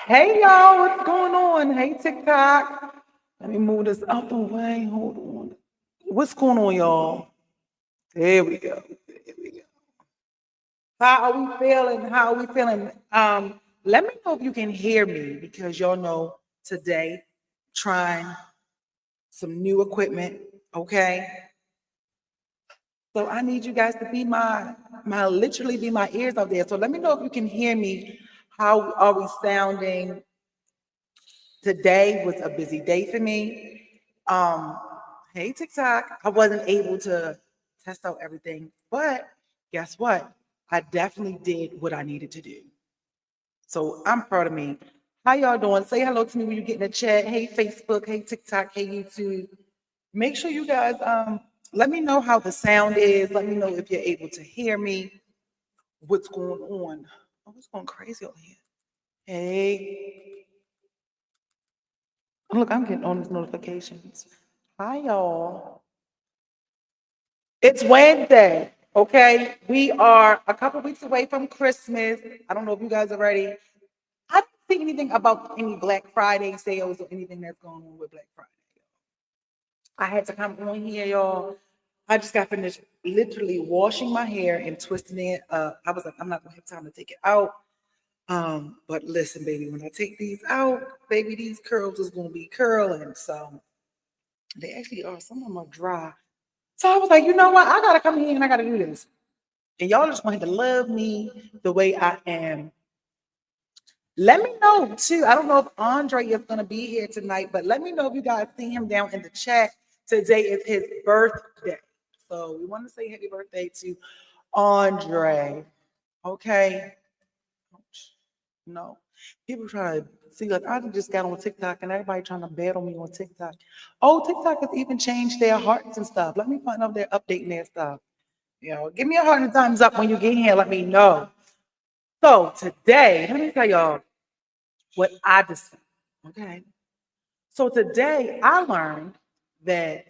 Hey y'all, what's going on? Hey TikTok. Let me move this out the way. Hold on. What's going on, y'all? There we go. There we go. How are we feeling? How are we feeling? Let me know if you can hear me because y'all know today trying some new equipment. Okay. So I need you guys to be my literally be my ears out there. So let me know if you can hear me. How are we sounding? Today was a busy day for me. Um, hey TikTok, I wasn't able to test out everything, but guess what? I definitely did what I needed to do. So I'm proud of me. How y'all doing? Say hello to me when you get in the chat. Hey Facebook, hey TikTok, hey YouTube. Make sure you guys let me know how the sound is. Let me know if you're able to hear me. What's going on? Oh, it's going crazy over here. Hey. Look, I'm getting all these notifications. Hi, y'all. It's Wednesday, okay? We are a couple weeks away from Christmas. I don't know if you guys are ready. I didn't see anything about any Black Friday sales or anything that's going on with Black Friday. I had to come on here, y'all. I just got finished literally washing my hair and twisting it. I was like, I'm not gonna have time to take it out. But listen, baby, when I take these out, baby, these curls is gonna be curling. So they actually are. Some of them are dry. So I was like, you know what? I gotta come here and I gotta do this. And y'all just wanted to love me the way I am. Let me know too. I don't know if Andre is gonna be here tonight, but let me know if you guys see him down in the chat. Today is his birthday. So we want to say happy birthday to Andre. Okay. No. People try to see, like, I just got on TikTok and everybody trying to battle me on TikTok. Oh, TikTok has even changed their hearts and stuff. Let me find out if they're updating their stuff. Give me a heart and thumbs up when you get here. Let me know. So today, let me tell y'all what I discovered. Okay. So today I learned that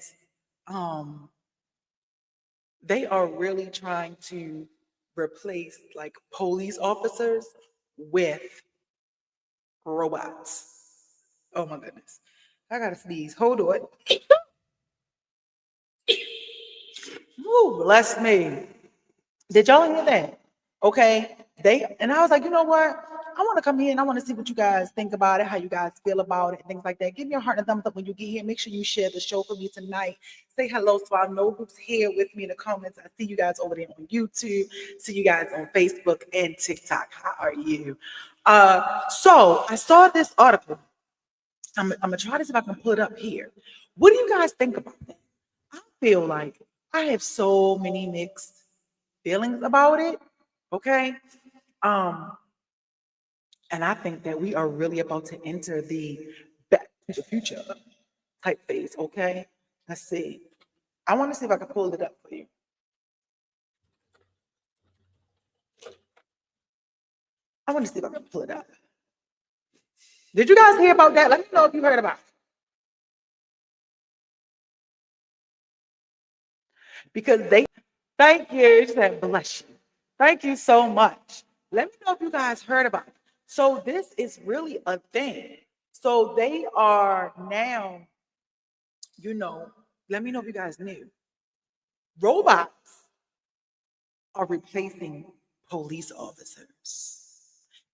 um they are really trying to replace like police officers with robots. Oh my goodness. I gotta sneeze. Hold on. Ooh, bless me. Did y'all hear that? Okay. I was like, you know what? I want to come here and I want to see what you guys think about it, how you guys feel about it, and things like that. Give me a heart and a thumbs up when you get here. Make sure you share the show for me tonight. Say hello so I know who's here with me in the comments. I see you guys over there on YouTube. See you guys on Facebook and TikTok. How are you? So I saw this article. I'm gonna try to see if I can pull it up here. What do you guys think about that? I feel like I have so many mixed feelings about it. Okay. Um, and I think that we are really about to enter the back to the future type phase. Okay. Let's see. I want to see if I can pull it up for you. I want to see if I can pull it up. Did you guys hear about that? Let me know if you heard about it. Because they thank you. She said, bless you. Thank you so much. Let me know if you guys heard about it. So this is really a thing. So they are now, you know, let me know if you guys knew. Robots are replacing police officers.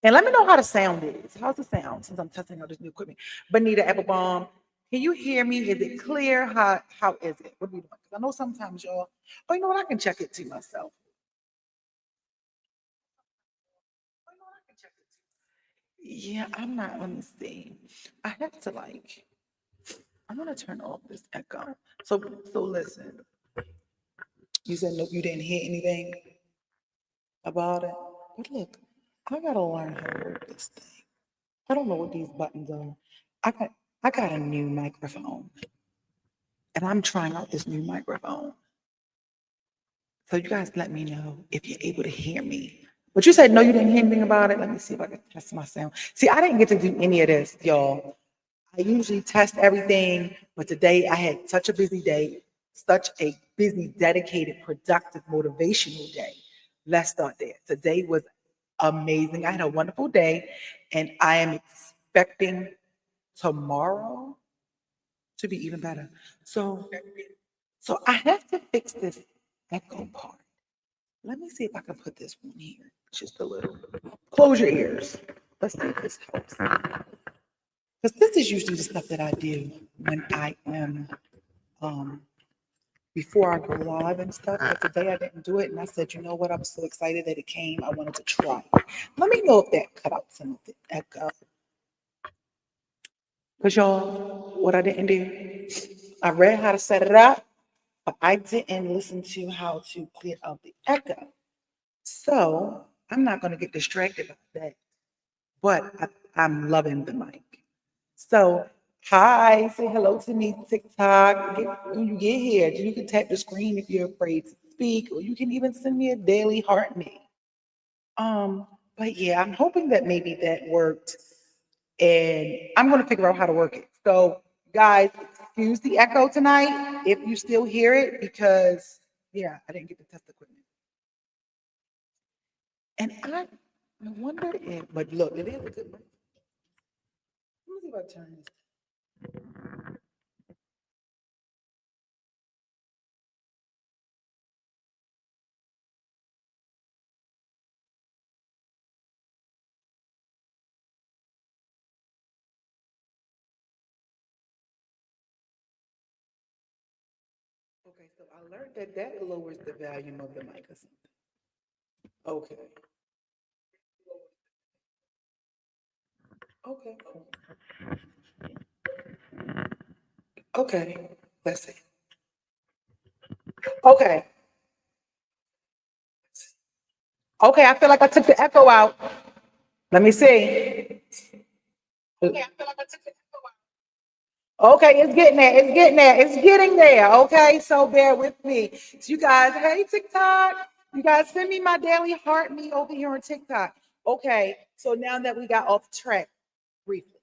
And let me know how the sound is. How's the sound since I'm testing out this new equipment? Bonita Applebaum, can you hear me? Is it clear? How is it? What are we doing? 'Cause I know sometimes y'all, oh, you know what? I can check it to myself. Oh, you know what? I can check it too. Yeah, I'm not, let me see. I have to like, I'm gonna turn off this echo. So listen, you said no, you didn't hear anything about it. But look, I gotta learn how to work this thing. I don't know what these buttons are. I got I got a new microphone and I'm trying out this new microphone. So you guys let me know if you're able to hear me. But you said no, you didn't hear anything about it. Let me see if I can test my sound. See, I didn't get to do any of this, y'all. I usually test everything, but today I had such a busy day, such a busy, dedicated, productive, motivational day. Let's start there. Today was amazing. I had a wonderful day, and I am expecting tomorrow to be even better. So, so I have to fix this echo part. Let me see if I can put this one here, just a little. Close your ears. Let's see if this helps. Because this is usually the stuff that I do when I am before I go live and stuff. But today I didn't do it, and I said, you know what? I'm so excited that it came. I wanted to try it. Let me know if that cut out some of the echo. Because y'all, what I didn't do, I read how to set it up, but I didn't listen to how to clear out the echo. So I'm not going to get distracted by that. But I'm loving the mic. So, hi, say hello to me, TikTok. When you get here, you can tap the screen if you're afraid to speak, or you can even send me a daily heart me. But yeah, I'm hoping that maybe that worked, and I'm going to figure out how to work it. So, guys, excuse the echo tonight if you still hear it, because yeah, I didn't get to test the equipment. And I wonder if, but look, it is a good mic. Let me see if I turn this. Okay, so I learned that that lowers the volume of the mic or something. Okay. Okay. Okay. Let's see. Okay. Okay, I feel like I took the echo out. Let me see. Okay, it's getting there. It's getting there. It's getting there. Okay, so bear with me. So you guys, hey TikTok. You guys send me my daily heart me over here on TikTok. Okay, so now that we got off track briefly,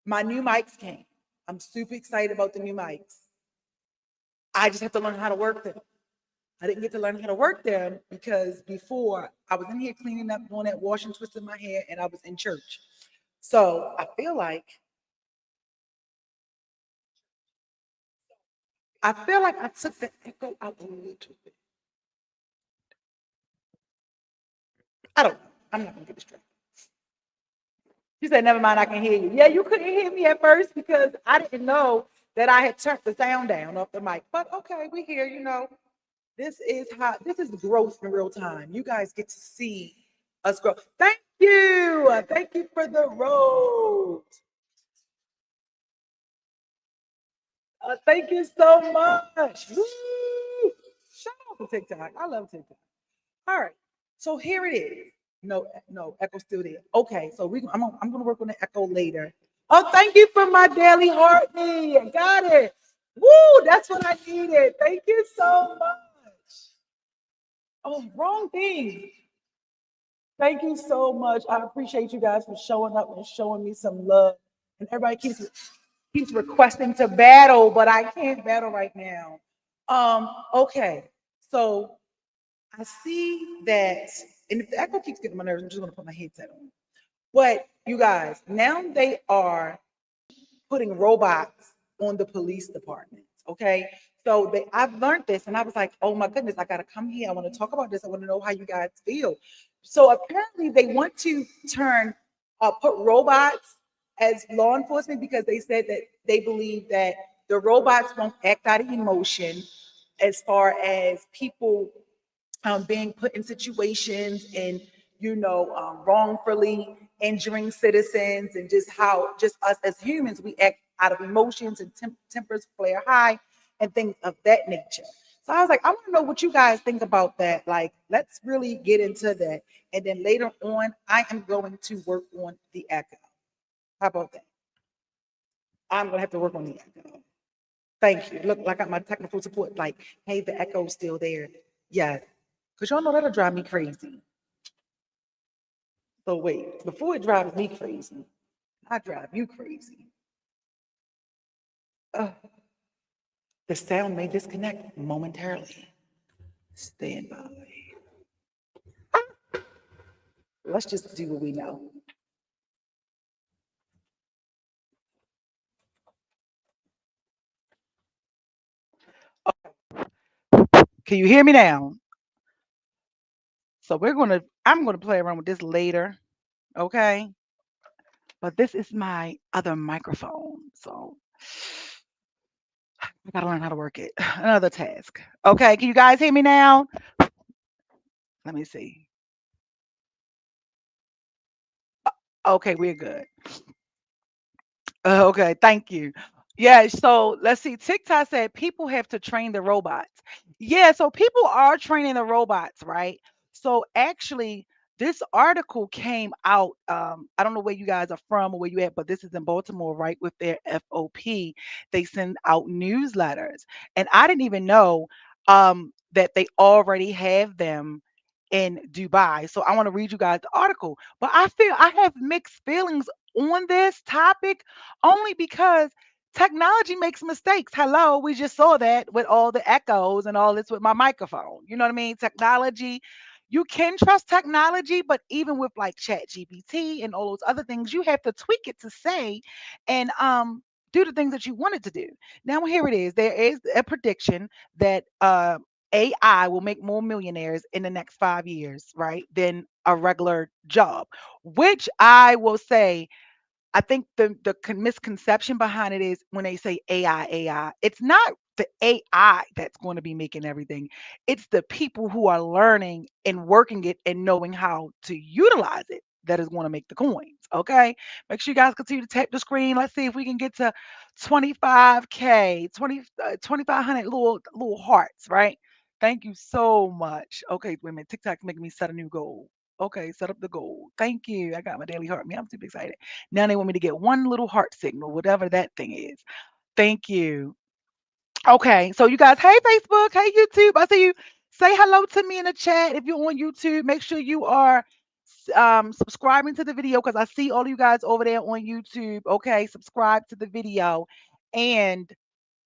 my new mics came. I'm super excited about the new mics. I just have to learn how to work them. I didn't get to learn how to work them because before I was in here cleaning up, doing that washing, twisting my hair, and I was in church. So I feel like I took the echo out a little bit. I don't know. I'm not gonna get distracted. She said, never mind, I can hear you. Yeah, you couldn't hear me at first because I didn't know that I had turned the sound down off the mic. But okay, we here, this is growth in real time. You guys get to see us grow. Thank you. Thank you for the rose. Thank you so much. Woo! Shout out to TikTok. I love TikTok. All right. So here it is. No, echo's still there. Okay, so I'm gonna work on the echo later. Oh, thank you for my daily heart me. I got it. Woo, that's what I needed. Thank you so much. Oh, wrong thing. Thank you so much. I appreciate you guys for showing up and showing me some love. And everybody keeps requesting to battle, but I can't battle right now. Okay. So I see that, and if the echo keeps getting on my nerves, I'm just gonna put my headset on. But you guys, now they are putting robots on the police departments. Okay. So I've learned this and I was like, oh my goodness, I gotta come here. I want to talk about this. I want to know how you guys feel. So apparently they want to put robots as law enforcement because they said that they believe that the robots won't act out of emotion as far as people being put in situations and wrongfully injuring citizens, and just how just us as humans we act out of emotions and tempers flare high and things of that nature. So I was like, I want to know what you guys think about that. Like, let's really get into that, and then later on I am going to work on the echo. How about that? I'm gonna have to work on the echo. Thank you. Look, like I got my technical support. Like, hey, the echo's still there. Yeah, because y'all know that'll drive me crazy. So wait, before it drives me crazy, I drive you crazy. The sound may disconnect momentarily. Stand by. Let's just do what we know. Can you hear me now? So I'm gonna play around with this later, okay? But this is my other microphone, so I gotta learn how to work it. Another task. Okay, can you guys hear me now? Let me see. Okay, we're good. Okay, thank you. Yeah, so let's see. TikTok said people have to train the robots. Yeah, so people are training the robots, right? So actually, this article came out. I don't know where you guys are from or where you at, but this is in Baltimore, right? With their FOP, they send out newsletters, and I didn't even know that they already have them in Dubai. So I want to read you guys the article, but I feel I have mixed feelings on this topic only because technology makes mistakes. Hello, we just saw that with all the echoes and all this with my microphone. You know what I mean? Technology, you can trust technology, but even with like Chat GPT and all those other things, you have to tweak it to say and do the things that you want it to do. Now here it is. There is a prediction that AI will make more millionaires in the next 5 years, right, than a regular job, which I will say I think the misconception behind it is when they say AI, it's not the AI that's going to be making everything. It's the people who are learning and working it and knowing how to utilize it that is going to make the coins. Okay. Make sure you guys continue to tap the screen. Let's see if we can get to 25K, 2,500 little hearts, right? Thank you so much. Okay, wait a minute. TikTok's making me set a new goal. Okay, set up the goal. Thank you. I got my daily heart. Me, I'm super excited. Now they want me to get one little heart signal, whatever that thing is. Thank you. Okay, so you guys, hey Facebook, hey YouTube, I see you. Say hello to me in the chat if you're on YouTube. Make sure you are subscribing to the video because I see all you guys over there on YouTube. Okay, subscribe to the video and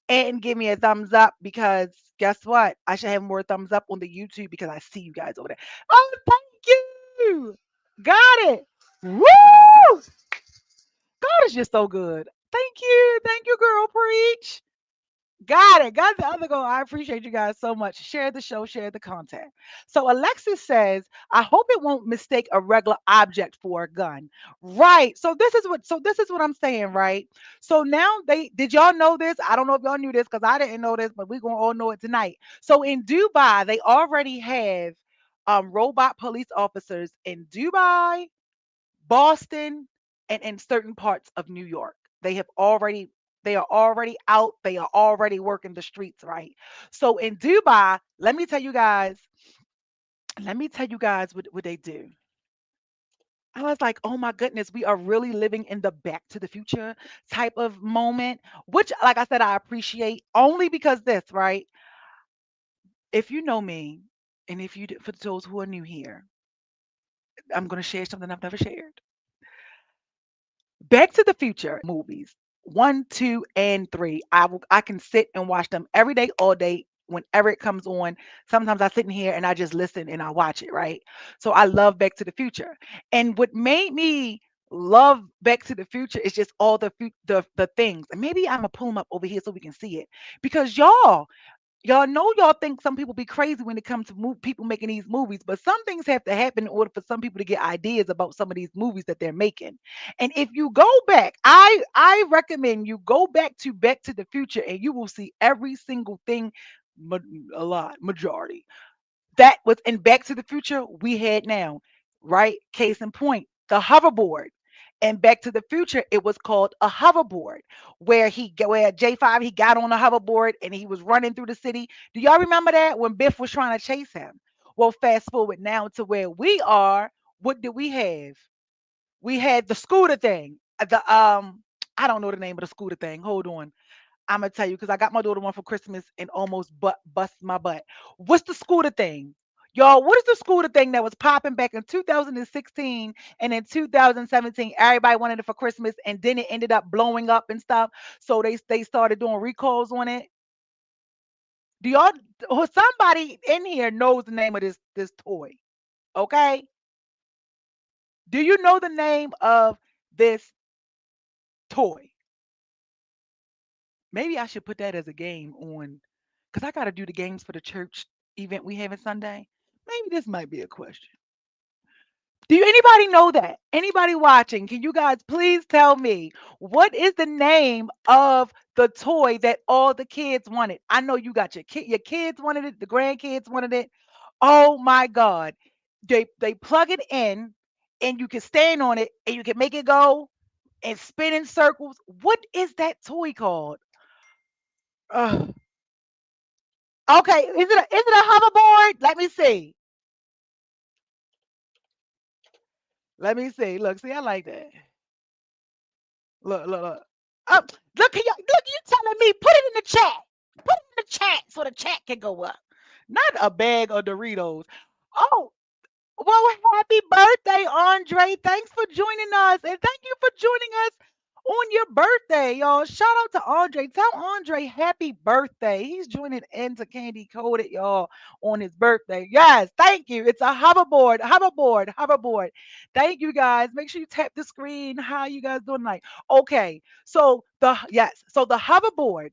give me a thumbs up because guess what? I should have more thumbs up on the YouTube because I see you guys over there. Oh, thank you. Got it. Woo! God is just so good. Thank you. Thank you, girl. Preach. Got it. Got the other goal. I appreciate you guys so much. Share the show, share the content. So Alexis says, I hope it won't mistake a regular object for a gun. Right. So this is what I'm saying, right? So now they did y'all know this? I don't know if y'all knew this because I didn't know this, but we're gonna all know it tonight. So in Dubai, they already have robot police officers in Dubai, Boston, and in certain parts of New York. They are already out. They are already working the streets, right? So in Dubai, let me tell you guys what they do. I was like, oh my goodness, we are really living in the back to the future type of moment, which, like I said, I appreciate only because this, right? If you know me, and if you, for those who are new here, I'm going to share something I've never shared. Back to the Future movies, 1, 2, and 3. I can sit and watch them every day, all day, whenever it comes on. Sometimes I sit in here and I just listen and I watch it, right? So I love Back to the Future. And what made me love Back to the Future is just all the things. And maybe I'm gonna pull them up over here so we can see it. Because y'all know y'all think some people be crazy when it comes to people making these movies, but some things have to happen in order for some people to get ideas about some of these movies that they're making. And if you go back, I recommend you go Back to the Future, and you will see every single thing, ma- a lot majority that was in Back to the Future we had now, right? Case in point, the hoverboard. And Back to the Future, it was called a hoverboard, where J5 he got on a hoverboard and he was running through the city. Do y'all remember that when Biff was trying to chase him? Well, fast forward now to where we are. What do we have? We had the scooter thing. I don't know the name of the scooter thing. Hold on. I'm gonna tell you because I got my daughter one for Christmas and almost bust my butt. What's the scooter thing? Y'all, what is the scooter thing that was popping back in 2016 and in 2017? Everybody wanted it for Christmas and then it ended up blowing up and stuff. So they started doing recalls on it. Do y'all or somebody in here knows the name of this toy? Okay. Do you know the name of this toy? Maybe I should put that as a game on because I got to do the games for the church event we having Sunday. Maybe this might be a question. Do you anybody know that? Anybody watching? Can you guys please tell me what is the name of the toy that all the kids wanted? I know you got your kids wanted it, the grandkids wanted it. Oh my God. They plug it in and you can stand on it and you can make it go and spin in circles. What is that toy called? Ugh. Okay, is it a hoverboard? Let me see. Let me see. Look, see, I like that. Look, look, look. Oh, look, you telling me, put it in the chat. Put it in the chat so the chat can go up. Not a bag of Doritos. Oh, well, happy birthday, Andre. Thanks for joining us. And thank you for joining us on your birthday, y'all. Shout out to Andre. Tell Andre happy birthday. He's joining into Candy Coded, y'all, on his birthday. Yes, thank you. It's a hoverboard, hoverboard, hoverboard. Thank you, guys. Make sure you tap the screen. How you guys doing tonight? Okay, so the hoverboards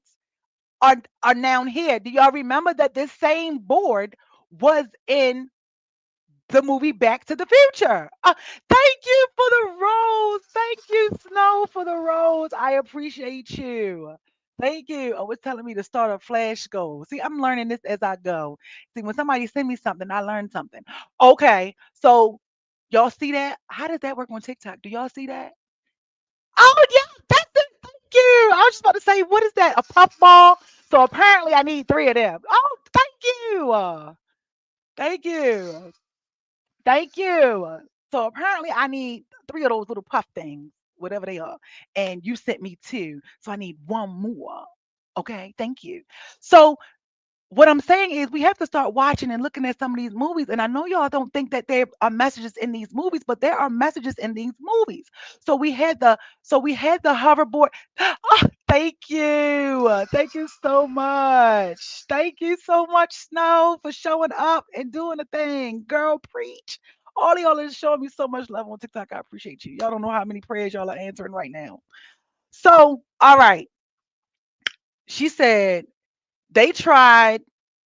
are now here. Do y'all remember that this same board was in the movie Back to the Future? Thank you for the rose. Thank you, Snow, for the rose. I appreciate you. Thank you. Oh, it's telling me to start a flash goal. See, I'm learning this as I go. See, when somebody send me something, I learn something. Okay, so y'all see that? How does that work on TikTok? Do y'all see that? Oh yeah, that's it. Thank you. I was just about to say, what is that? A puffball? So apparently, I need three of them. Oh, thank you. Thank you. Thank you. So apparently I need three of those little puff things, whatever they are. And you sent me two. So I need one more. Okay. Thank you. So what I'm saying is we have to start watching and looking at some of these movies. And I know y'all don't think that there are messages in these movies, but there are messages in these movies. So we had the hoverboard. Oh, thank you. Thank you so much. Thank you so much, Snow, for showing up and doing the thing. Girl, preach. All of y'all is showing me so much love on TikTok. I appreciate you. Y'all don't know how many prayers y'all are answering right now. So, all right. She said they tried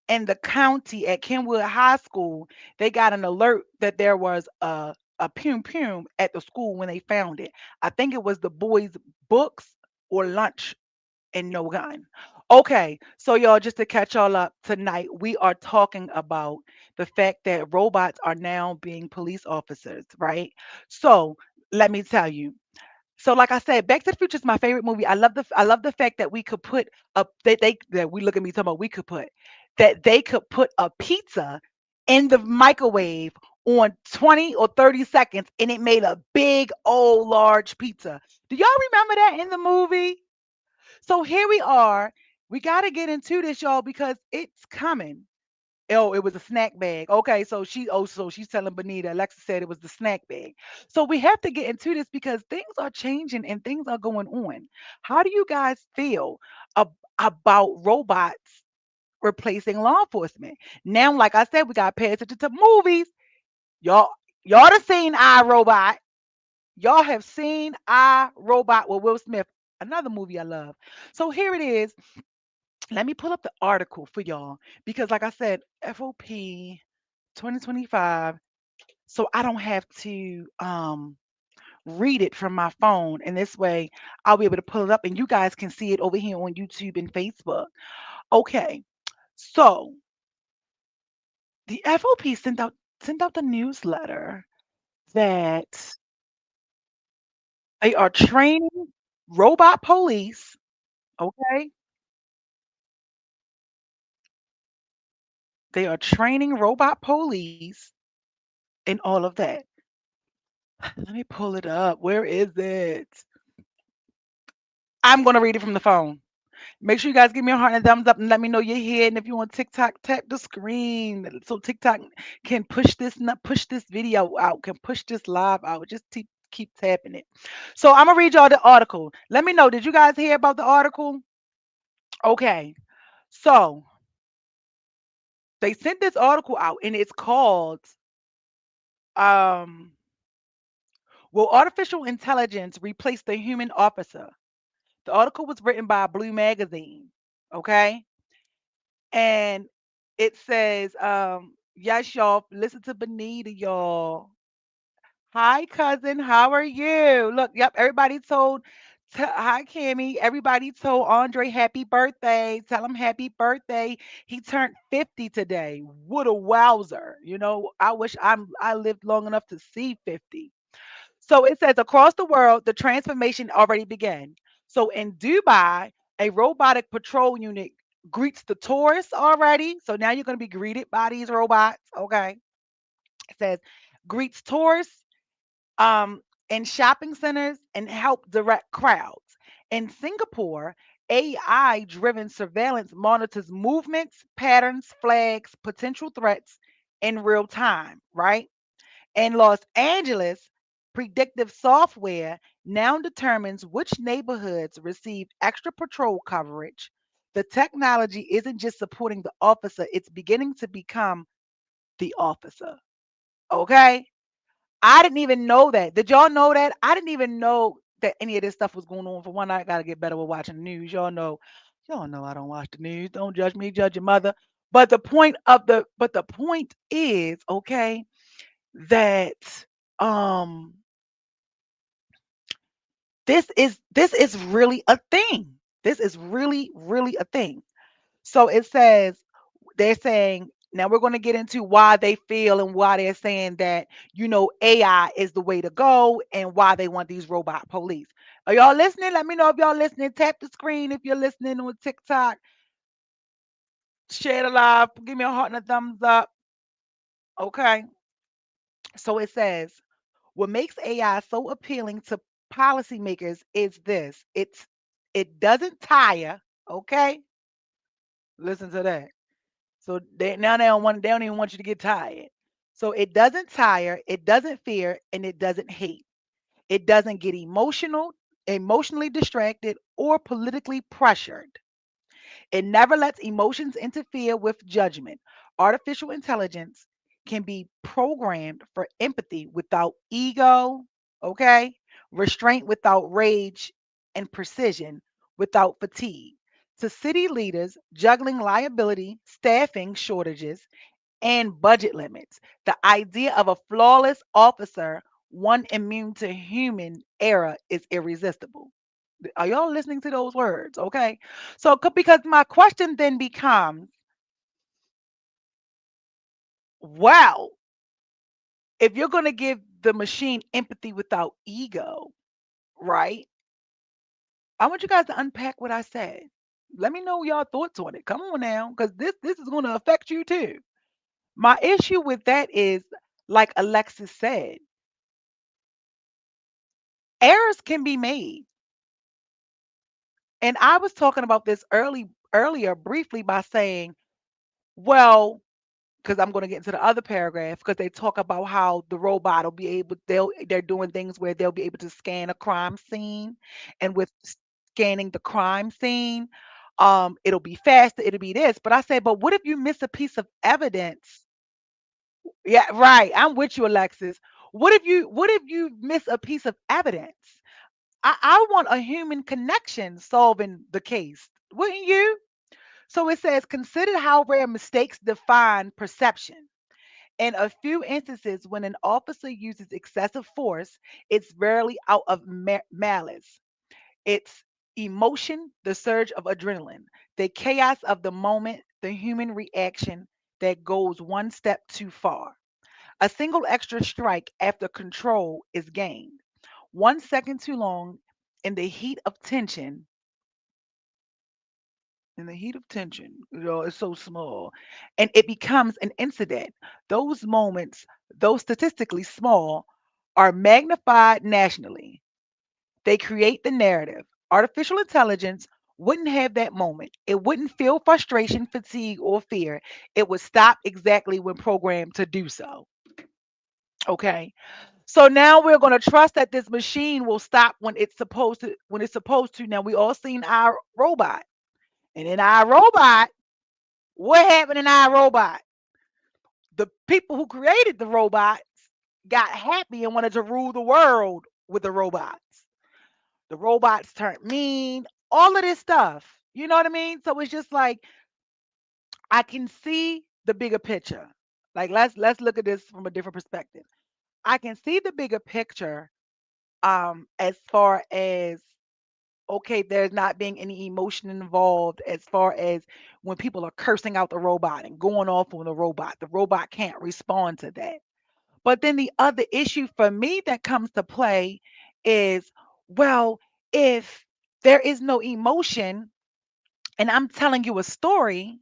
in the county at Kenwood High School. They got an alert that there was a pum pum at the school when they found it. I think it was the boys' books or lunch and no gun. Okay, so y'all, just to catch y'all up tonight, we are talking about the fact that robots are now being police officers, right? So let me tell you, so like I said, Back to the Future is my favorite movie. I love the fact that we could put up that we look at me talking about we could put that they could put a pizza in the microwave on 20 or 30 seconds and it made a big old large pizza. Do y'all remember that in the movie? So here we are. We got to get into this, y'all, because it's coming. Oh, it was a snack bag. Okay, so she's telling Benita. Alexa said it was the snack bag. So we have to get into this because things are changing and things are going on. How do you guys feel about robots replacing law enforcement? Now, like I said, we got to pay attention to movies. Y'all, y'all have seen iRobot. Y'all have seen iRobot with Will Smith. Another movie I love. So here it is. Let me pull up the article for y'all because, like I said, FOP 2025. So I don't have to read it from my phone. And this way I'll be able to pull it up and you guys can see it over here on YouTube and Facebook. Okay. So the FOP sent out the newsletter that they are training robot police. Okay. They are training robot police and all of that. Let me pull it up. Where is it? I'm gonna read it from the phone. Make sure you guys give me a heart and a thumbs up and let me know you're here. And if you want TikTok, tap the screen so TikTok can push this video out, can push this live out. Just keep tapping it. So I'm gonna read y'all the article. Let me know. Did you guys hear about the article? Okay. So they sent this article out and it's called um Will artificial intelligence replace the human officer? The article was written by Blue Magazine. Okay. And it says, yes, y'all, listen to Benita, y'all. Hi, cousin. How are you? Look, yep, everybody told, hi, Cammy. Everybody told Andre happy birthday. Tell him happy birthday. He turned 50 today. What a wowzer. I wish I lived long enough to see 50. So it says across the world, the transformation already began. So in Dubai, a robotic patrol unit greets the tourists already. So now you're going to be greeted by these robots. Okay. It says greets tourists um, in shopping centers and help direct crowds. In Singapore, AI driven surveillance monitors movements, patterns, flags, potential threats in real time, right? In Los Angeles, predictive software now determines which neighborhoods receive extra patrol coverage. The technology isn't just supporting the officer, it's beginning to become the officer. Okay? I didn't even know that. Did y'all know that? I didn't even know that any of this stuff was going on. For one, I gotta get better with watching the news. Y'all know I don't watch the news. Don't judge me, judge your mother. But the point is, okay, that um this is really a thing. This is really, really a thing. So it says they're saying now we're going to get into why they feel and why they're saying that AI is the way to go and why they want these robot police. Are y'all listening? Let me know if y'all listening. Tap the screen if you're listening on TikTok. Share the live. Give me a heart and a thumbs up. Okay. So it says what makes AI so appealing to policymakers is this. It doesn't tire. Okay. Listen to that. So they don't even want you to get tired. So it doesn't tire, it doesn't fear, and it doesn't hate. It doesn't get emotionally distracted, or politically pressured. It never lets emotions interfere with judgment. Artificial intelligence can be programmed for empathy without ego, okay? Restraint without rage, and precision without fatigue. To city leaders juggling liability, staffing shortages, and budget limits, the idea of a flawless officer, one immune to human error, is irresistible. Are y'all listening to those words? Okay. So, because my question then becomes, wow, if you're going to give the machine empathy without ego, right? I want you guys to unpack what I said. Let me know y'all thoughts on it. Come on now, because this is going to affect you too. My issue with that is, like Alexis said, errors can be made. And I was talking about this earlier briefly by saying, well, because I'm going to get into the other paragraph because they talk about how the robot will be able they're doing things where they'll be able to scan a crime scene, and with scanning the crime scene, it'll be faster, it'll be this. But I say, but what if you miss a piece of evidence? Yeah, right. I'm with you, Alexis. What if you miss a piece of evidence? I want a human connection solving the case. Wouldn't you? So it says, consider how rare mistakes define perception. In a few instances, when an officer uses excessive force, it's rarely out of malice. It's emotion, the surge of adrenaline, the chaos of the moment, the human reaction that goes one step too far. A single extra strike after control is gained. 1 second too long in the heat of tension, it's so small, and it becomes an incident. Those moments, though statistically small, are magnified nationally. They create the narrative. Artificial intelligence wouldn't have that moment. It wouldn't feel frustration, fatigue, or fear. It would stop exactly when programmed to do so. Okay. So now we're going to trust that this machine will stop when it's supposed to. Now we all seen our robot. And in our robot, what happened in our robot? The people who created the robots got happy and wanted to rule the world with the robots. The robots turned mean, all of this stuff. You know what I mean? So it's just like I can see the bigger picture. Like let's look at this from a different perspective. I can see the bigger picture as far as okay, there's not being any emotion involved as far as when people are cursing out the robot and going off on the robot can't respond to that. But then the other issue for me that comes to play is, well, if there is no emotion and I'm telling you a story,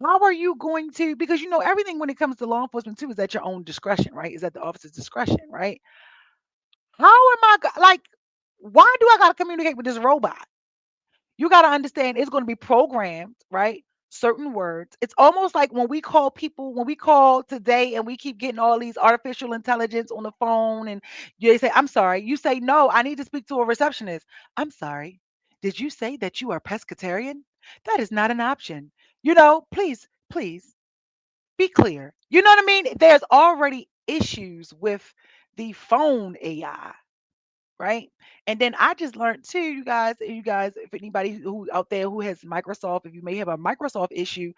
how are you going to, because you know everything when it comes to law enforcement too is at your own discretion, right? Is at the officer's discretion, right? How am like, why do I got to communicate with this robot? You got to understand it's going to be programmed, right? Certain words. It's almost like when we call people, when we call today and we keep getting all these artificial intelligence on the phone and they say, I'm sorry. You say, no, I need to speak to a receptionist. I'm sorry. Did you say that you are pescatarian? That is not an option. Please, please be clear. You know what I mean? There's already issues with the phone AI, right? And then I just learned too, you guys, if anybody who out there who has Microsoft, if you may have a Microsoft issue,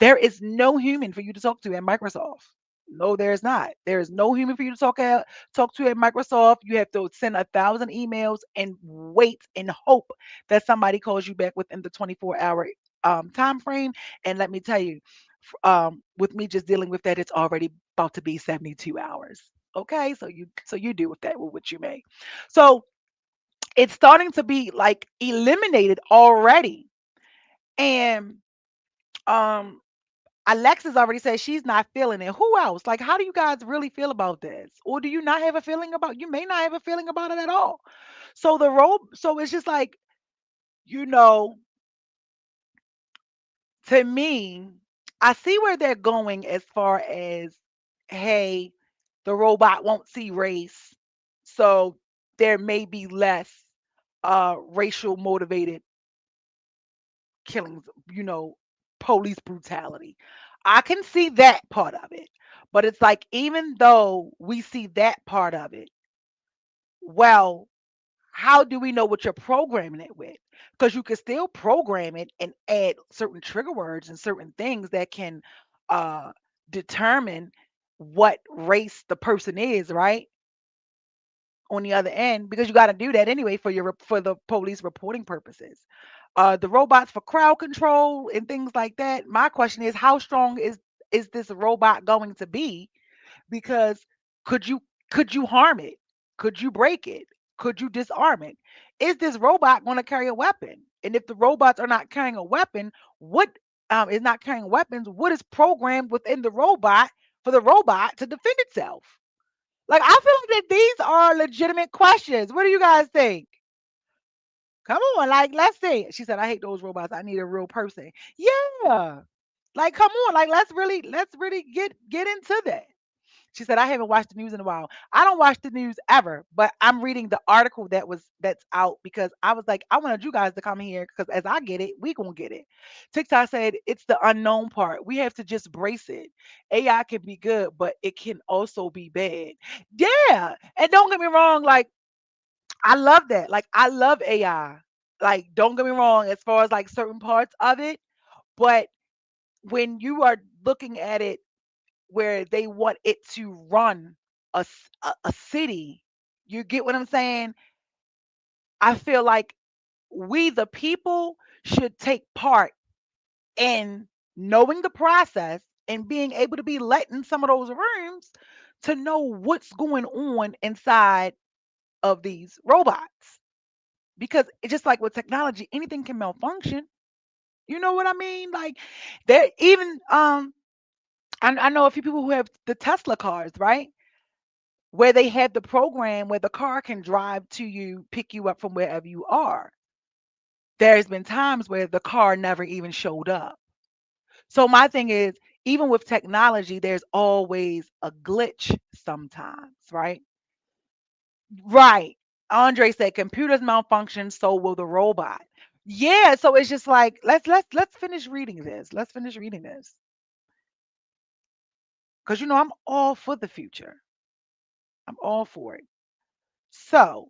there is no human for you to talk to at Microsoft. No, there's not. There is no human for you to talk to at Microsoft. You have to send 1,000 emails and wait and hope that somebody calls you back within the 24-hour time frame. And let me tell you, with me just dealing with that, it's already about to be 72 hours. Okay, so you do with that with what you may. So it's starting to be like eliminated already. And um Alexis already said she's not feeling it. Who else? Like, how do you guys really feel about this? Or do you not have a feeling about you may not have a feeling about it at all? So it's just like, you know, to me, I see where they're going as far as, hey, the robot won't see race. So there may be less racial motivated killings, you know, police brutality. I can see that part of it. But it's like, even though we see that part of it, well, how do we know what you're programming it with? Because you can still program it and add certain trigger words and certain things that can uh, determine what race the person is, right? On the other end, because you got to do that anyway for for the police reporting purposes. The robots for crowd control and things like that. My question is, how strong is this robot going to be? Because could you could you harm it? Could you break it? Could you disarm it? Is this robot going to carry a weapon? And if the robots are not carrying a weapon, what is not carrying weapons? What is programmed within the robot for the robot to defend itself? Like, I feel like that these are legitimate questions. What do you guys think? Come on, like, let's see. She said, I hate those robots. I need a real person. Yeah. Like, come on, like, let's really get into that. She said, I haven't watched the news in a while. I don't watch the news ever, but I'm reading the article that's out because I was like, I wanted you guys to come here because as I get it, we gonna get it. TikTok said it's the unknown part. We have to just brace it. AI can be good, but it can also be bad. Yeah. And don't get me wrong, like I love that. Like I love AI. Like, don't get me wrong, as far as like certain parts of it, but when you are looking at it where they want it to run a city. You get what I'm saying? I feel like we, the people, should take part in knowing the process and being able to be let in some of those rooms to know what's going on inside of these robots. Because it's just like with technology, anything can malfunction. You know what I mean? Like there even I know a few people who have the Tesla cars, right? Where they have the program where the car can drive to you, pick you up from wherever you are. There's been times where the car never even showed up. So my thing is, even with technology, there's always a glitch sometimes, right? Right. Andre said computers malfunction, so will the robot. Yeah, so it's just like let's finish reading this. Let's finish reading this. Because I'm all for the future. I'm all for it. So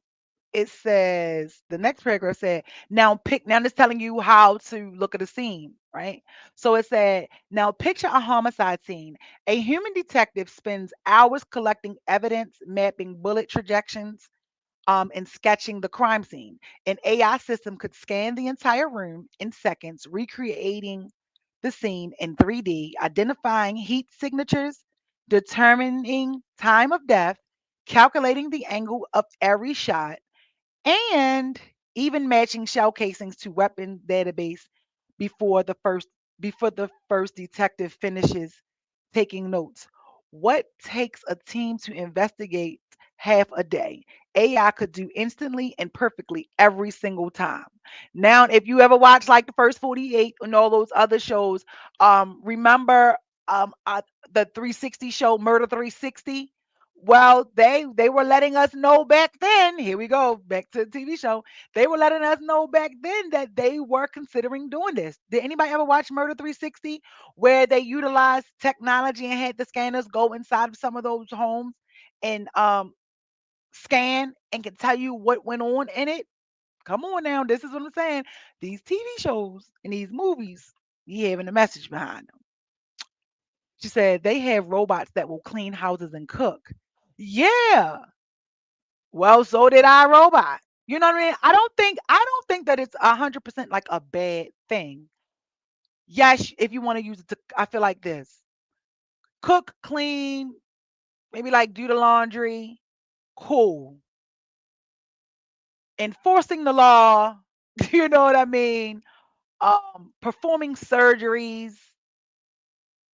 it says the next paragraph said, now it's telling you how to look at a scene, right? So it said, now picture a homicide scene. A human detective spends hours collecting evidence, mapping bullet trajectories, and sketching the crime scene. An AI system could scan the entire room in seconds, recreating the scene in 3D, identifying heat signatures, determining time of death, calculating the angle of every shot, and even matching shell casings to weapon database before the first before the first detective finishes taking notes. What takes a team to investigate half a day? AI could do instantly and perfectly every single time. Now, if you ever watch like the first 48 and all those other shows, remember um uh, the 360 show Murder 360? Well, they were letting us know back then. Here we go, back to the TV show. They were letting us know back then that they were considering doing this. Did anybody ever watch Murder 360, where they utilized technology and had the scanners go inside of some of those homes and scan and can tell you what went on in it? Come on now, this is what I'm saying. These TV shows and these movies, you having a message behind them. She said they have robots that will clean houses and cook. Yeah. Well, so did I Robot. You know what I mean? I don't think that it's 100% like a bad thing. Yes, if you want to use it to, I feel like this: cook, clean, maybe like do the laundry, cool. Enforcing the law, you know what I mean? Performing surgeries,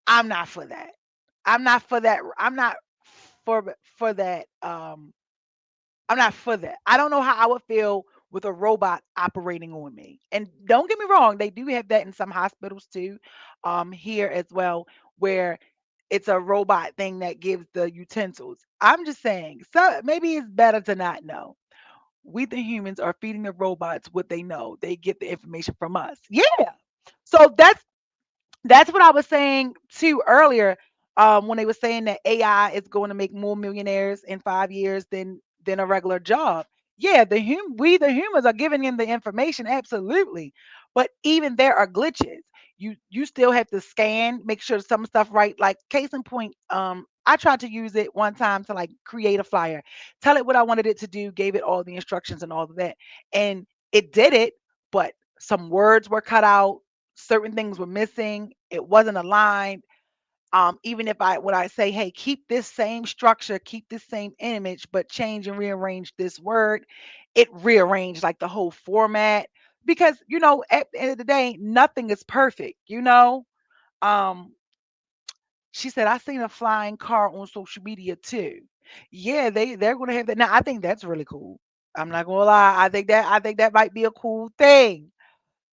I'm not for that. I'm not for that. I'm not for that. I'm not for that. I don't know how I would feel with a robot operating on me. And don't get me wrong, they do have that in some hospitals too, here as well, where it's a robot thing that gives the utensils. I'm just saying, so maybe it's better to not know. We the humans are feeding the robots what they know. They get the information from us. Yeah. So that's what I was saying too earlier, when they were saying that AI is going to make more millionaires in 5 years than a regular job. Yeah, we the humans are giving them the information, absolutely. But even there are glitches. You still have to scan, make sure some stuff right. Like case in point, I tried to use it one time to like create a flyer, tell it what I wanted it to do, gave it all the instructions and all of that, and it did it. But some words were cut out, certain things were missing, it wasn't aligned. Even if I say, hey, keep this same structure, keep this same image, but change and rearrange this word, it rearranged like the whole format. Because at the end of the day, nothing is perfect. um she said, I seen a flying car on social media too. Yeah, they're gonna have that. Now I think that's really cool. I'm not gonna lie, I think that might be a cool thing.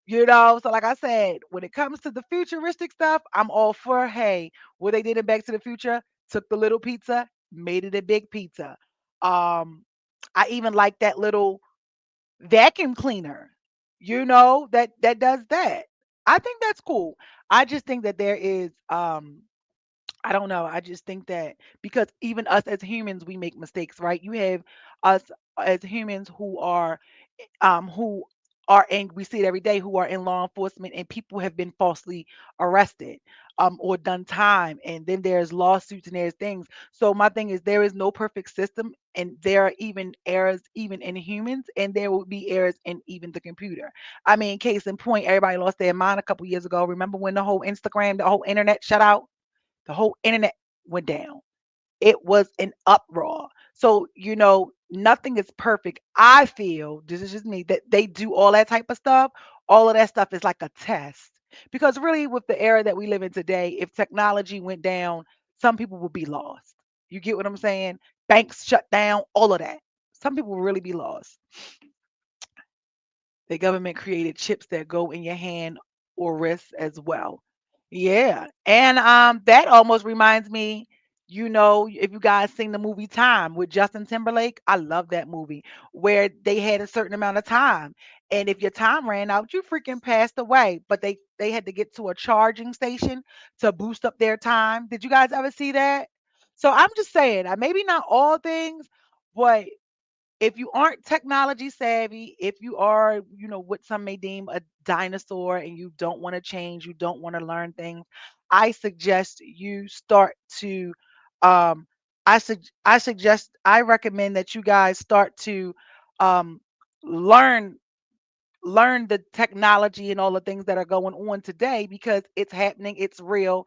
So like I said, when it comes to the futuristic stuff, I'm all for, hey, what they did in Back to the Future, took the little pizza, made it a big pizza. Um, I even like that little vacuum cleaner, that does that. I think that's cool. I just think that there is I don't know. I just think that because even us as humans, we make mistakes, right? You have us as humans who are in we see it every day, who are in law enforcement, and people have been falsely arrested or done time, and then there's lawsuits and there's things. So my thing is, there is no perfect system, and there are even errors even in humans, and there will be errors in even the computer. I mean, case in point, everybody lost their mind a couple years ago. Remember when the whole internet shut out? The whole internet went down. It was an uproar. So, nothing is perfect. I feel, this is just me, that they do all that type of stuff. All of that stuff is like a test. Because really, with the era that we live in today, if technology went down, some people would be lost. You get what I'm saying? Banks shut down, all of that. Some people will really be lost. The government created chips that go in your hand or wrist as well. Yeah. And that almost reminds me, if you guys seen the movie Time with Justin Timberlake, I love that movie where they had a certain amount of time. And if your time ran out, you freaking passed away. But they had to get to a charging station to boost up their time. Did you guys ever see that? So I'm just saying, maybe not all things, but if you aren't technology savvy, if you are, what some may deem a dinosaur and you don't want to change, you don't want to learn things, I suggest you start to um I recommend that you guys start to um learn the technology and all the things that are going on today because it's happening, it's real,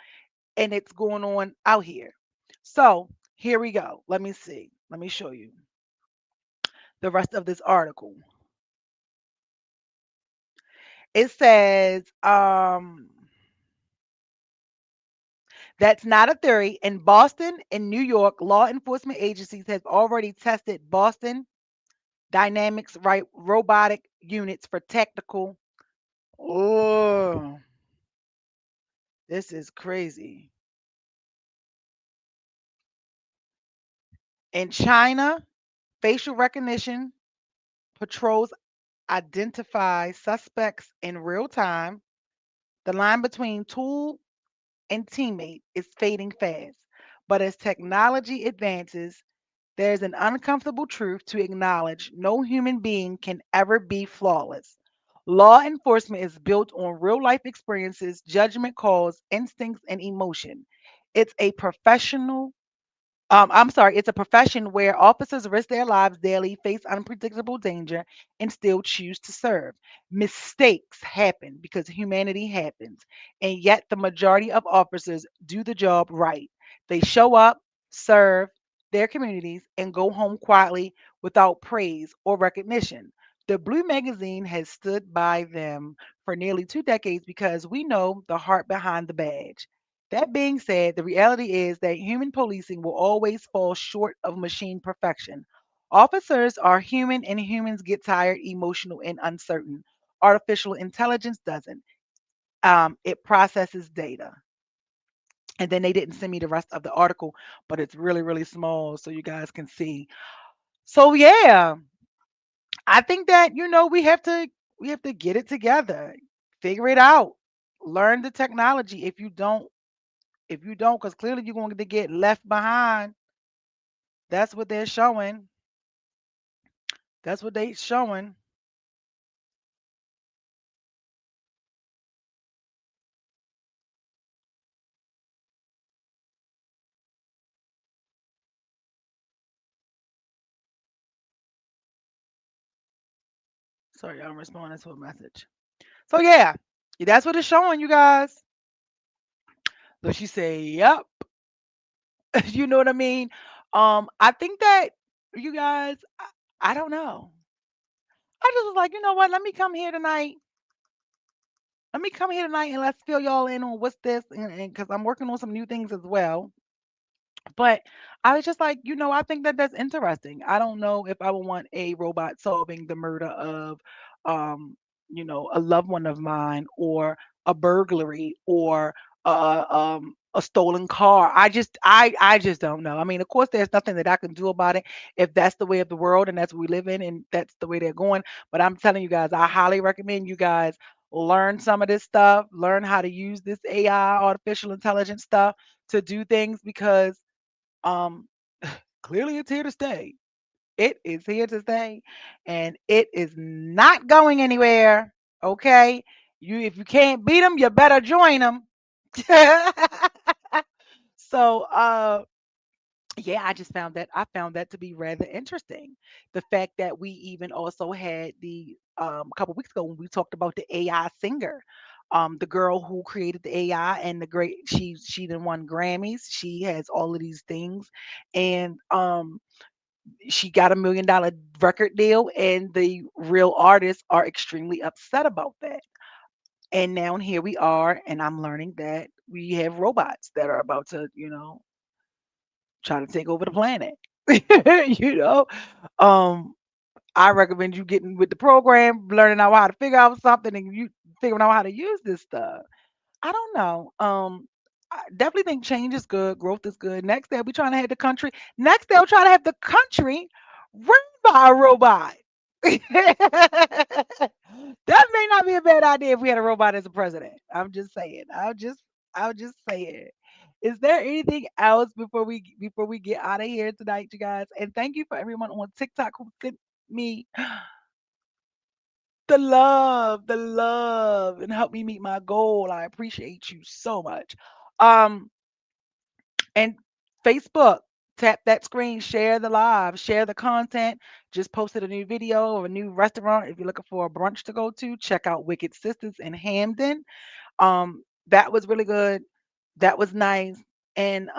and it's going on out here. So, here we go. Let me see. Let me show you the rest of this article. It says, that's not a theory. In Boston and New York, law enforcement agencies have already tested Boston Dynamics right robotic units for tactical. Oh, this is crazy. In China, facial recognition patrols identify suspects in real time. The line between tool and teammate is fading fast. But as technology advances, there's an uncomfortable truth to acknowledge: no human being can ever be flawless. Law enforcement is built on real life experiences, judgment calls, instincts, and emotion. It's a professional I'm sorry, it's a profession where officers risk their lives daily, face unpredictable danger, and still choose to serve. Mistakes happen because humanity happens, and yet the majority of officers do the job right. They show up, serve their communities, and go home quietly without praise or recognition. The Blue Magazine has stood by them for nearly 2 decades because we know the heart behind the badge. That being said, the reality is that human policing will always fall short of machine perfection. Officers are human and humans get tired, emotional, and uncertain. Artificial intelligence doesn't. It processes data. And then they didn't send me the rest of the article, but it's really, really small so you guys can see. So yeah, I think that we have to get it together, figure it out, learn the technology. If you don't, because clearly you're going to get left behind. That's what they're showing. That's what they showing. Sorry, I'm responding to a message. So yeah, that's what it's showing, you guys. So she say, "Yep." You know what I mean? I think that you guys, I don't know. I just was like, you know what? Let me come here tonight. Let me come here tonight and let's fill y'all in on what's this, and because I'm working on some new things as well. But I was just like, I think that that's interesting. I don't know if I would want a robot solving the murder of, um, a loved one of mine, or a burglary, or a stolen car. I just don't know. I mean, of course, there's nothing that I can do about it if that's the way of the world and that's what we live in and that's the way they're going. But I'm telling you guys, I highly recommend you guys learn some of this stuff, learn how to use this AI, artificial intelligence stuff, to do things because um, clearly it's here to stay. It is here to stay, and it is not going anywhere. Okay, if you can't beat them, you better join them. So, yeah, I found that to be rather interesting. The fact that we even also had the a couple weeks ago when we talked about the AI singer, the girl who created the AI and the great she done won Grammys. She has all of these things, and she got $1 million record deal, and the real artists are extremely upset about that. And now here we are, and I'm learning that we have robots that are about to, try to take over the planet. you know, um, I recommend you getting with the program, learning out how to figure out something, and you figuring out how to use this stuff. I don't know. I definitely think change is good, growth is good. Next, they'll be trying to have the country. Next, they'll try to have the country run by a robot. That may not be a bad idea if we had a robot as a president. I'm just saying. I'll just say it. Is there anything else before we get out of here tonight, you guys? And thank you for everyone on TikTok who sent me the love, and helped me meet my goal. I appreciate you so much. Um, and Facebook, tap that screen, share the live, share the content. Just posted a new video of a new restaurant. If you're looking for a brunch to go to, check out Wicked Sisters in Hamden. That was really good. That was nice. And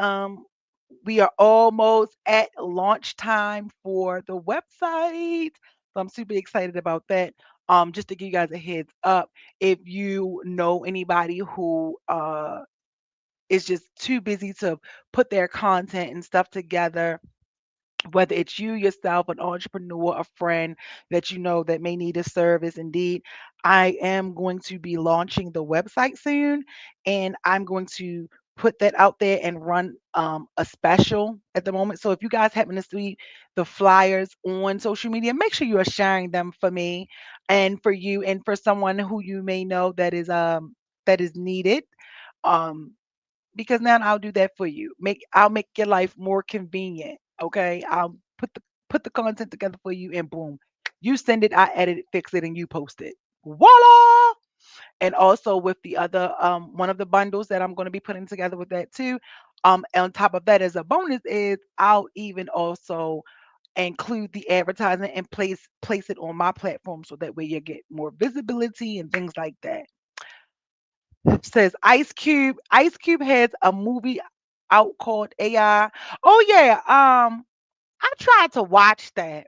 we are almost at launch time for the website. So I'm super excited about that. Just to give you guys a heads up, if you know anybody who is just too busy to put their content and stuff together, whether it's you yourself, an entrepreneur, a friend that you know that may need a service, indeed, I am going to be launching the website soon, and I'm going to put that out there and run a special at the moment. So if you guys happen to see the flyers on social media, make sure you are sharing them for me and for you and for someone who you may know that is needed. Um, because now I'll do that for you. I'll make your life more convenient. Okay. I'll put the content together for you and boom. You send it, I edit it, fix it, and you post it. Voila! And also with the other one of the bundles that I'm going to be putting together with that too. On top of that, as a bonus, is I'll even also include the advertising and place it on my platform so that way you get more visibility and things like that. Says Ice Cube. Ice Cube has a movie out called AI. Oh yeah. I tried to watch that.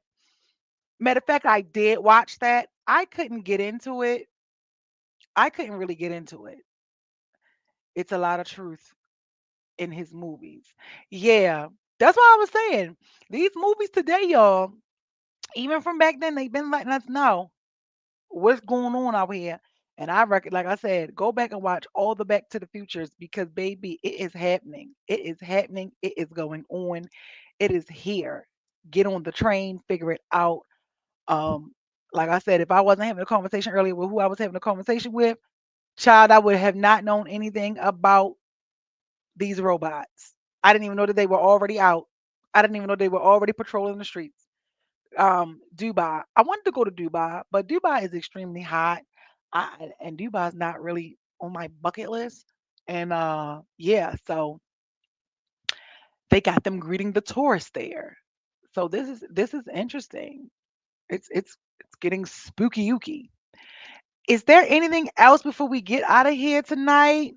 Matter of fact, I did watch that. I couldn't get into it. I couldn't really get into it. It's a lot of truth in his movies. Yeah. That's what I was saying. These movies today, y'all, even from back then, they've been letting us know what's going on out here. And I reckon, like I said, go back and watch all the Back to the Futures because, baby, it is happening. It is happening. It is going on. It is here. Get on the train, figure it out. Um, like I said, if I wasn't having a conversation earlier with who I was having a conversation with, child, I would have not known anything about these robots. I didn't even know that they were already out. I didn't even know they were already patrolling the streets. Dubai. I wanted to go to Dubai, but Dubai is extremely hot. And Dubai is not really on my bucket list. And yeah, so they got them greeting the tourists there. So this is interesting. It's getting spooky ooky. Is there anything else before we get out of here tonight?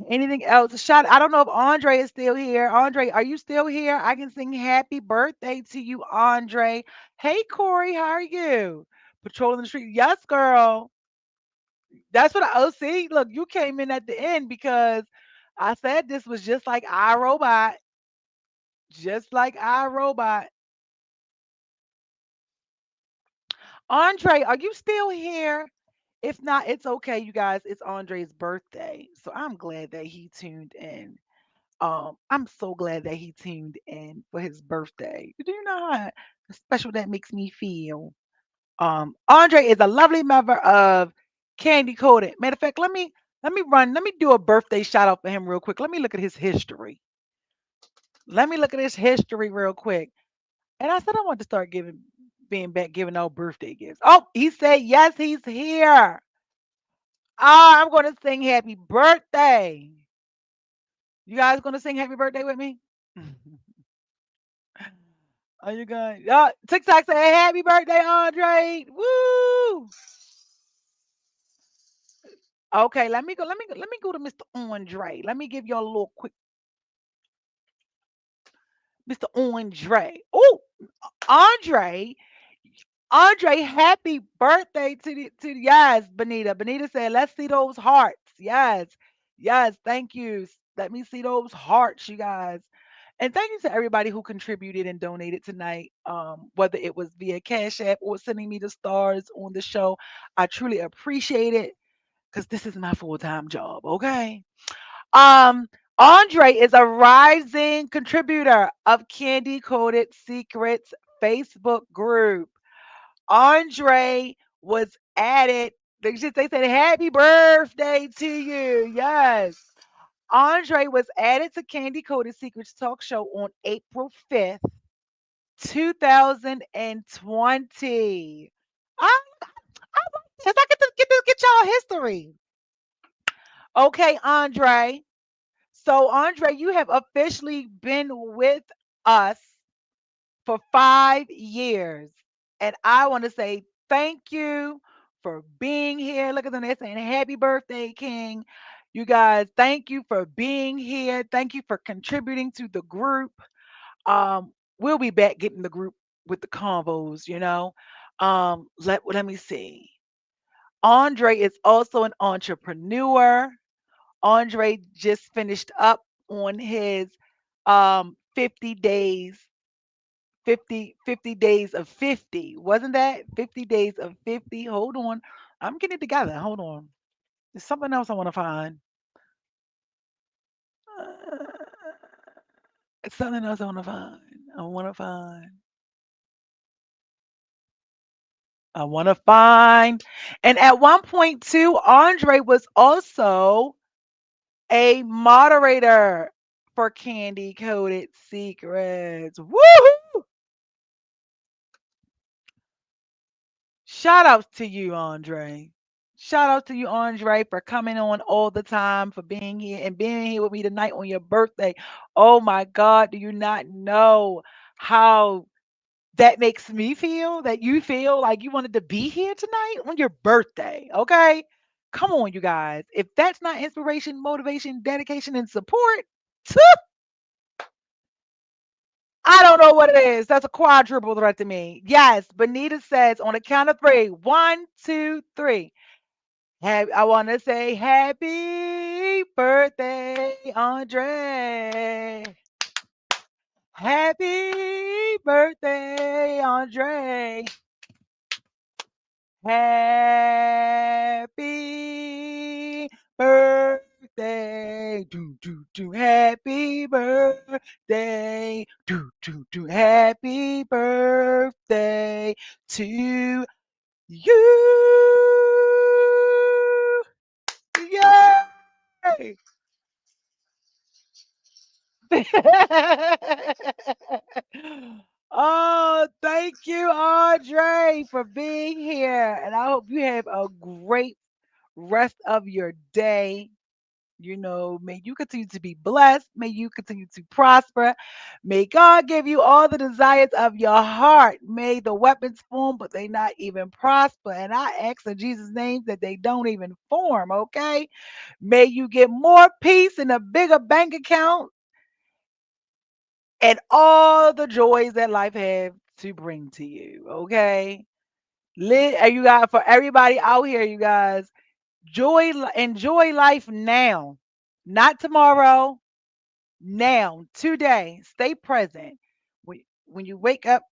Anything else? Shot. I don't know if Andre is still here. Andre, are you still here? I can sing happy birthday to you, Andre. Hey, Corey, how are you? Patrolling the street. Yes, girl. That's what I see. Look, you came in at the end because I said this was just like iRobot. Just like iRobot. Andre, are you still here? If not, it's okay, you guys. It's Andre's birthday. So I'm glad that he tuned in. I'm so glad that he tuned in for his birthday. Do you know how special that makes me feel? Andre is a lovely member of Candy Coated. Matter of fact, let me do a birthday shout out for him real quick. Let me look at his history. Let me look at his history real quick. And I said I want to start being back giving out birthday gifts. Oh, he said yes, he's here. Ah, I'm gonna sing happy birthday. You guys gonna sing happy birthday with me? Are you going? TikTok say happy birthday, Andre. Woo! Okay, let me go. Let me go to Mr. Andre. Let me give y'all a little quick Mr. Andre. Oh, Andre. Andre, happy birthday to the yes, Benita. Benita said, let's see those hearts. Yes. Yes, thank you. Let me see those hearts, you guys. And thank you to everybody who contributed and donated tonight, whether it was via Cash App or sending me the stars on the show. I truly appreciate it because this is my full-time job, okay? Um, Andre is a rising contributor of Candy Coated Secrets Facebook group. Andre was added. They said happy birthday to you. Yes. Andre was added to Candy Coated Secrets talk show on April 5th, 2020. I like this. I get y'all history. Okay, Andre. So, Andre, you have officially been with us for 5 years. And I want to say thank you for being here. Look at them. They're saying, Happy birthday, King. You guys, thank you for being here. Thank you for contributing to the group. We'll be back getting the group with the convos. Let me see. Andre is also an entrepreneur. Andre just finished up on his 50 days 50 days of 50. Wasn't that 50 days of 50? Hold on. I'm getting it together. Hold on. There's something else I want to find. Uh, it's something else I want to find. I want to find. I want to find. And at one point, too, Andre was also a moderator for Candy Coated Secrets. Woohoo! Shout outs to you, Andre. Shout out to you, Andre, for coming on all the time, for being here and being here with me tonight on your birthday. Oh my God, do you not know how that makes me feel? That you feel like you wanted to be here tonight on your birthday, okay? Come on, you guys. If that's not inspiration, motivation, dedication, and support, I don't know what it is. That's a quadruple threat to me. Yes, Benita says on a count of three. One, two, three. I want to say happy birthday, Andre. Happy birthday, Andre. Happy birthday. Do. Happy birthday. Do. Happy birthday to you. Yay! Oh, thank you, Audrey, for being here. And I hope you have a great rest of your day. May you continue to be blessed. May you continue to prosper. May God give you all the desires of your heart. May the weapons form, but they not even prosper. And I ask in Jesus' name that they don't even form, okay? May you get more peace and a bigger bank account and all the joys that life have to bring to you. Okay, you guys, for everybody out here, you guys, enjoy life now, not tomorrow. Now, today, stay present. When you wake up,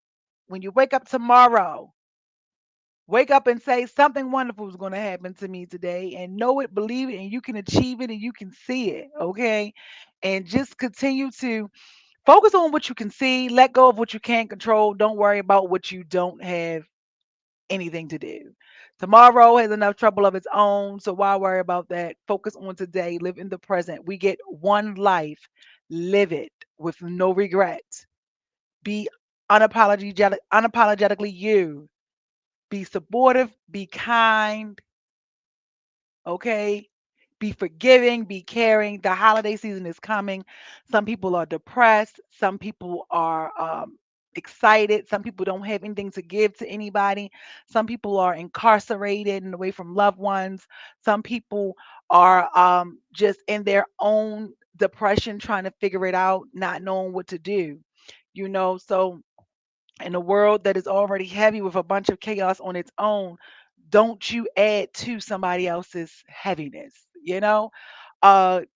tomorrow, wake up and say something wonderful is going to happen to me today, and know it, believe it, and you can achieve it, and you can see it. Okay, and just continue to focus on what you can see, let go of what you can't control. Don't worry about what you don't have anything to do. Tomorrow has enough trouble of its own, so why worry about that? Focus on today, live in the present. We get one life, live it with no regrets. Be unapologetically you. Be supportive, be kind, okay? Be forgiving, be caring. The holiday season is coming. Some people are depressed. Some people are excited. Some people don't have anything to give to anybody. Some people are incarcerated and away from loved ones. Some people are just in their own depression, trying to figure it out, not knowing what to do. So in a world that is already heavy with a bunch of chaos on its own, don't you add to somebody else's heaviness.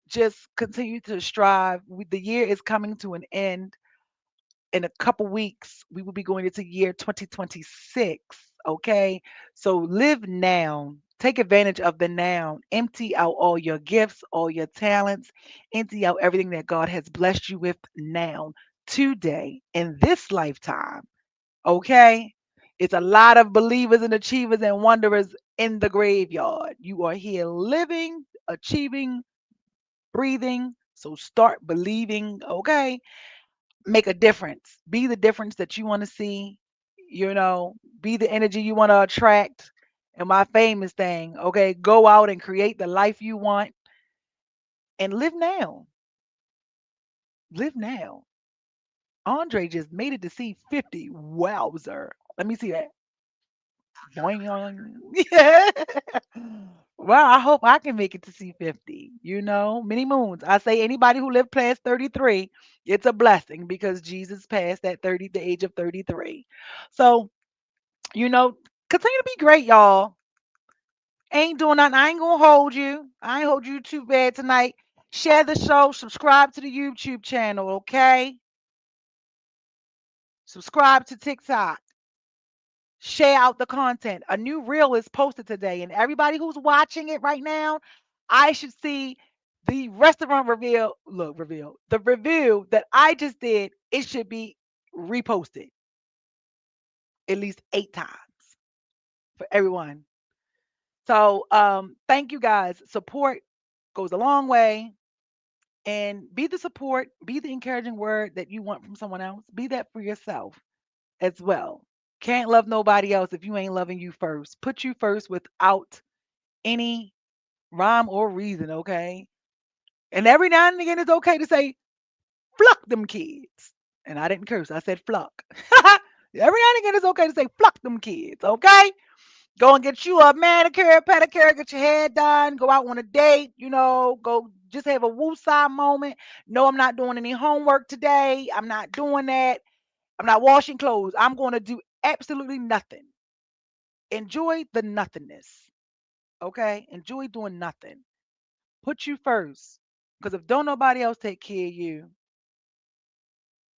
Just continue to strive. The year is coming to an end. In a couple weeks we will be going into year 2026. Okay, so live now, take advantage of the now, empty out all your gifts, all your talents, empty out everything that God has blessed you with now, today, in this lifetime. Okay? It's a lot of believers and achievers and wanderers in the graveyard. You are here living, achieving, breathing. So start believing, okay? Make a difference. Be the difference that you want to see, be the energy you want to attract. And my famous thing, okay, go out and create the life you want and live now. Live now. Andre just made it to see 50. Wowzer. Let me see that. Boing, boing. Yeah. Well, I hope I can make it to see 50. Many moons. I say anybody who lived past 33, it's a blessing because Jesus passed at the age of 33. So, you know, continue to be great, y'all. Ain't doing nothing. I ain't gonna hold you. I ain't hold you too bad tonight. Share the show. Subscribe to the YouTube channel, okay? Subscribe to TikTok. Share out the content. A new reel is posted today, and everybody who's watching it right now, I should see the restaurant reveal. Look, reveal the review that I just did. It should be reposted at least 8 times for everyone. So, thank you guys. Support goes a long way, and be the support, be the encouraging word that you want from someone else. Be that for yourself as well. Can't love nobody else if you ain't loving you first. Put you first without any rhyme or reason, okay? And every now and again, it's okay to say, "Fluck them kids." And I didn't curse, I said "fluck." Every now and again, it's okay to say, "Fluck them kids," okay? Go and get you a manicure, pedicure, get your hair done, go out on a date, go just have a woosah moment. No, I'm not doing any homework today. I'm not doing that. I'm not washing clothes. I'm going to do absolutely nothing. Enjoy the nothingness. Okay? Enjoy doing nothing. Put you first. Because if don't nobody else take care of you,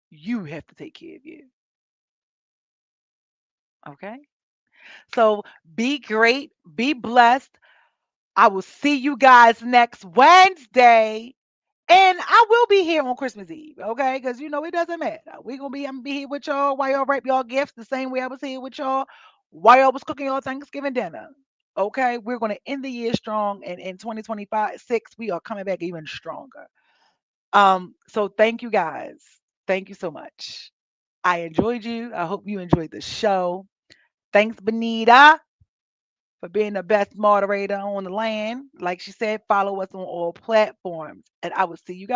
you have to take care of you. Okay? So be great. Be blessed. I will see you guys next Wednesday. And I will be here on Christmas Eve, okay? Because it doesn't matter. I'm gonna be here with y'all while y'all wrap y'all gifts the same way I was here with y'all while y'all was cooking y'all Thanksgiving dinner. Okay, we're gonna end the year strong, and in 2025 6, we are coming back even stronger. So thank you guys. Thank you so much. I enjoyed you. I hope you enjoyed the show. Thanks, Benita, for being the best moderator on the land. Like she said, follow us on all platforms. And I will see you guys.